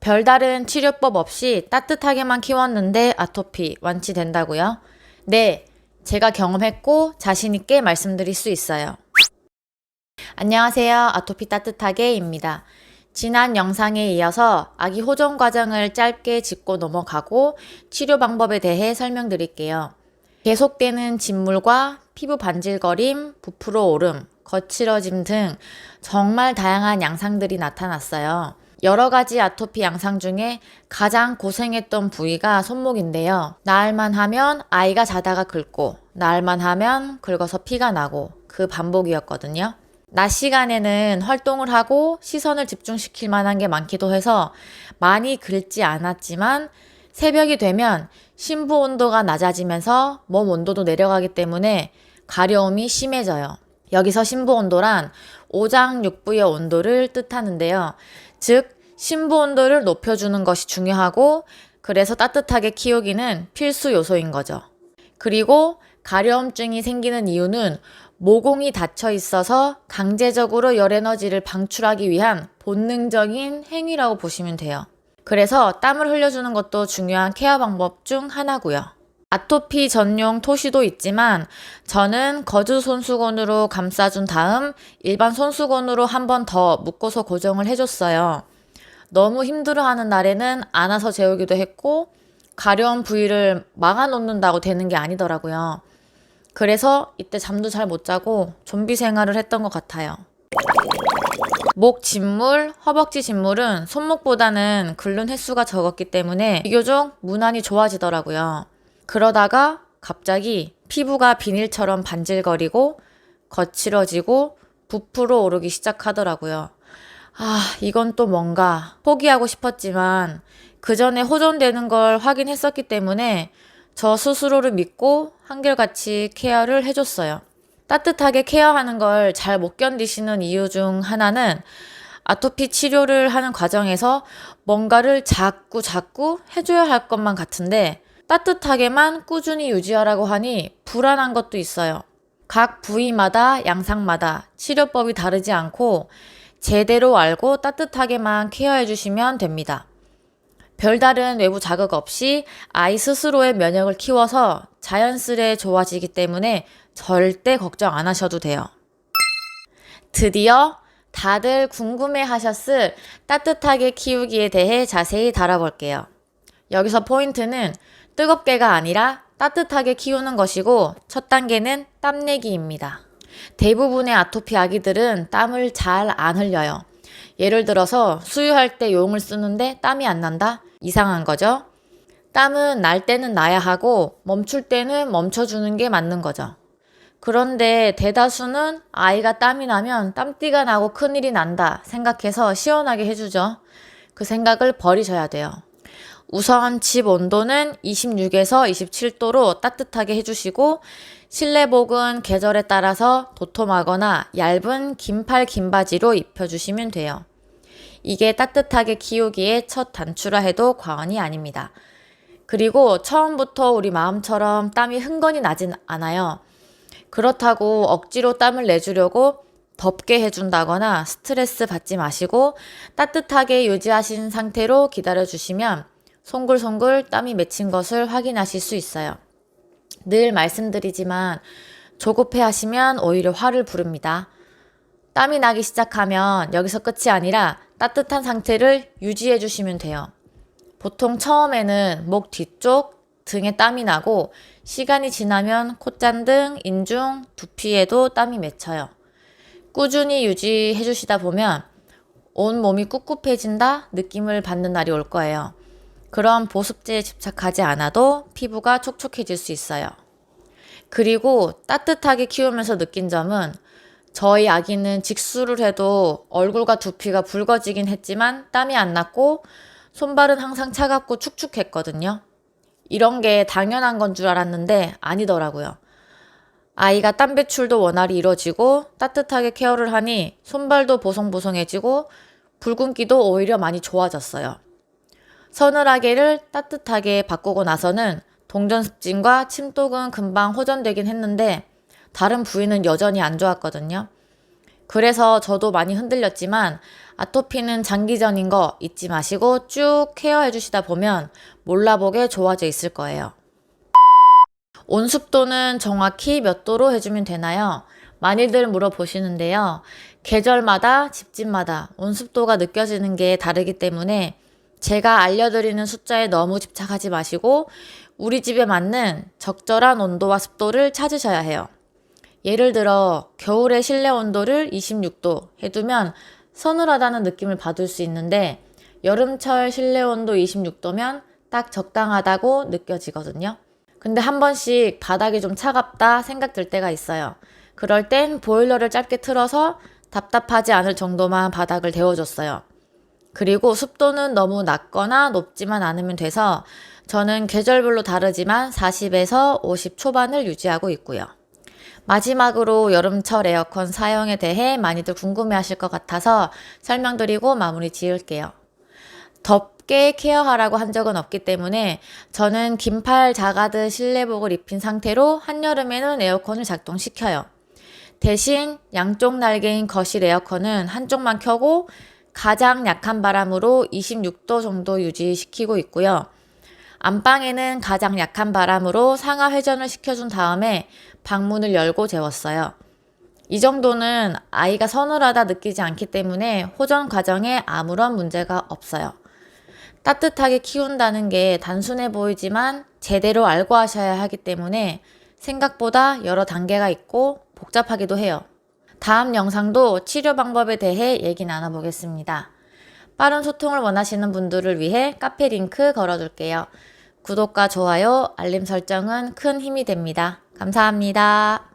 별다른 치료법 없이 따뜻하게만 키웠는데 아토피 완치된다고요? 네, 제가 경험했고 자신있게 말씀드릴 수 있어요. 안녕하세요. 아토피 따뜻하게입니다. 지난 영상에 이어서 아기 호전 과정을 짧게 짚고 넘어가고 치료 방법에 대해 설명드릴게요. 계속되는 진물과 피부 반질거림, 부풀어 오름, 거칠어짐 등 정말 다양한 양상들이 나타났어요. 여러 가지 아토피 양상 중에 가장 고생했던 부위가 손목인데요. 나을만 하면 아이가 자다가 긁고, 나을만 하면 긁어서 피가 나고 그 반복이었거든요. 낮 시간에는 활동을 하고 시선을 집중시킬 만한 게 많기도 해서 많이 긁지 않았지만 새벽이 되면 심부 온도가 낮아지면서 몸 온도도 내려가기 때문에 가려움이 심해져요. 여기서 심부 온도란 오장육부의 온도를 뜻하는데요. 즉, 심부 온도를 높여주는 것이 중요하고 그래서 따뜻하게 키우기는 필수 요소인 거죠. 그리고 가려움증이 생기는 이유는 모공이 닫혀 있어서 강제적으로 열 에너지를 방출하기 위한 본능적인 행위라고 보시면 돼요. 그래서 땀을 흘려주는 것도 중요한 케어 방법 중 하나고요. 아토피 전용 토시도 있지만 저는 거즈 손수건으로 감싸준 다음 일반 손수건으로 한 번 더 묶어서 고정을 해줬어요. 너무 힘들어하는 날에는 안아서 재우기도 했고 가려운 부위를 막아놓는다고 되는 게 아니더라고요. 그래서 이때 잠도 잘 못 자고 좀비 생활을 했던 것 같아요. 목 진물, 허벅지 진물은 손목보다는 긁는 횟수가 적었기 때문에 비교적 무난히 좋아지더라고요. 그러다가 갑자기 피부가 비닐처럼 반질거리고 거칠어지고 부풀어 오르기 시작하더라고요. 이건 또 뭔가 포기하고 싶었지만 그 전에 호전되는 걸 확인했었기 때문에 저 스스로를 믿고 한결같이 케어를 해줬어요. 따뜻하게 케어하는 걸 잘 못 견디시는 이유 중 하나는 아토피 치료를 하는 과정에서 뭔가를 자꾸 해줘야 할 것만 같은데 따뜻하게만 꾸준히 유지하라고 하니 불안한 것도 있어요. 각 부위마다 양상마다 치료법이 다르지 않고 제대로 알고 따뜻하게만 케어해 주시면 됩니다. 별다른 외부 자극 없이 아이 스스로의 면역을 키워서 자연스레 좋아지기 때문에 절대 걱정 안 하셔도 돼요. 드디어 다들 궁금해 하셨을 따뜻하게 키우기에 대해 자세히 다뤄볼게요. 여기서 포인트는 뜨겁게가 아니라 따뜻하게 키우는 것이고 첫 단계는 땀내기입니다. 대부분의 아토피 아기들은 땀을 잘 안 흘려요. 예를 들어서 수유할 때 용을 쓰는데 땀이 안 난다? 이상한 거죠. 땀은 날 때는 나야 하고 멈출 때는 멈춰주는 게 맞는 거죠. 그런데 대다수는 아이가 땀이 나면 땀띠가 나고 큰일이 난다 생각해서 시원하게 해주죠. 그 생각을 버리셔야 돼요. 우선 집 온도는 26에서 27도로 따뜻하게 해주시고 실내복은 계절에 따라서 도톰하거나 얇은 긴팔 긴바지로 입혀주시면 돼요. 이게 따뜻하게 키우기에 첫 단추라 해도 과언이 아닙니다. 그리고 처음부터 우리 마음처럼 땀이 흥건히 나진 않아요. 그렇다고 억지로 땀을 내주려고 덥게 해준다거나 스트레스 받지 마시고 따뜻하게 유지하신 상태로 기다려주시면 송글송글 땀이 맺힌 것을 확인하실 수 있어요. 늘 말씀드리지만 조급해 하시면 오히려 화를 부릅니다. 땀이 나기 시작하면 여기서 끝이 아니라 따뜻한 상태를 유지해 주시면 돼요. 보통 처음에는 목 뒤쪽, 등에 땀이 나고 시간이 지나면 콧잔등, 인중, 두피에도 땀이 맺혀요. 꾸준히 유지해 주시다 보면 온 몸이 꿉꿉해진다 느낌을 받는 날이 올 거예요. 그럼 보습제에 집착하지 않아도 피부가 촉촉해질 수 있어요. 그리고 따뜻하게 키우면서 느낀 점은 저희 아기는 직수를 해도 얼굴과 두피가 붉어지긴 했지만 땀이 안 났고 손발은 항상 차갑고 축축했거든요. 이런 게 당연한 건 줄 알았는데 아니더라고요. 아이가 땀 배출도 원활히 이루어지고 따뜻하게 케어를 하니 손발도 보송보송해지고 붉은기도 오히려 많이 좋아졌어요. 서늘하게를 따뜻하게 바꾸고 나서는 동전습진과 침독은 금방 호전되긴 했는데 다른 부위는 여전히 안 좋았거든요. 그래서 저도 많이 흔들렸지만 아토피는 장기전인 거 잊지 마시고 쭉 케어해 주시다 보면 몰라보게 좋아져 있을 거예요. 온습도는 정확히 몇 도로 해주면 되나요? 많이들 물어보시는데요. 계절마다 집집마다 온습도가 느껴지는 게 다르기 때문에 제가 알려드리는 숫자에 너무 집착하지 마시고 우리 집에 맞는 적절한 온도와 습도를 찾으셔야 해요. 예를 들어 겨울에 실내 온도를 26도 해두면 서늘하다는 느낌을 받을 수 있는데 여름철 실내 온도 26도면 딱 적당하다고 느껴지거든요. 근데 한 번씩 바닥이 좀 차갑다 생각들 때가 있어요. 그럴 땐 보일러를 짧게 틀어서 답답하지 않을 정도만 바닥을 데워줬어요. 그리고 습도는 너무 낮거나 높지만 않으면 돼서 저는 계절별로 다르지만 40에서 50 초반을 유지하고 있고요. 마지막으로 여름철 에어컨 사용에 대해 많이들 궁금해하실 것 같아서 설명드리고 마무리 지을게요. 덥게 케어하라고 한 적은 없기 때문에 저는 긴팔 자가드 실내복을 입힌 상태로 한여름에는 에어컨을 작동시켜요. 대신 양쪽 날개인 거실 에어컨은 한쪽만 켜고 가장 약한 바람으로 26도 정도 유지시키고 있고요. 안방에는 가장 약한 바람으로 상하 회전을 시켜준 다음에 방문을 열고 재웠어요. 이 정도는 아이가 서늘하다 느끼지 않기 때문에 호전 과정에 아무런 문제가 없어요. 따뜻하게 키운다는 게 단순해 보이지만 제대로 알고 하셔야 하기 때문에 생각보다 여러 단계가 있고 복잡하기도 해요. 다음 영상도 치료 방법에 대해 얘기 나눠보겠습니다. 빠른 소통을 원하시는 분들을 위해 카페 링크 걸어둘게요. 구독과 좋아요, 알림 설정은 큰 힘이 됩니다. 감사합니다.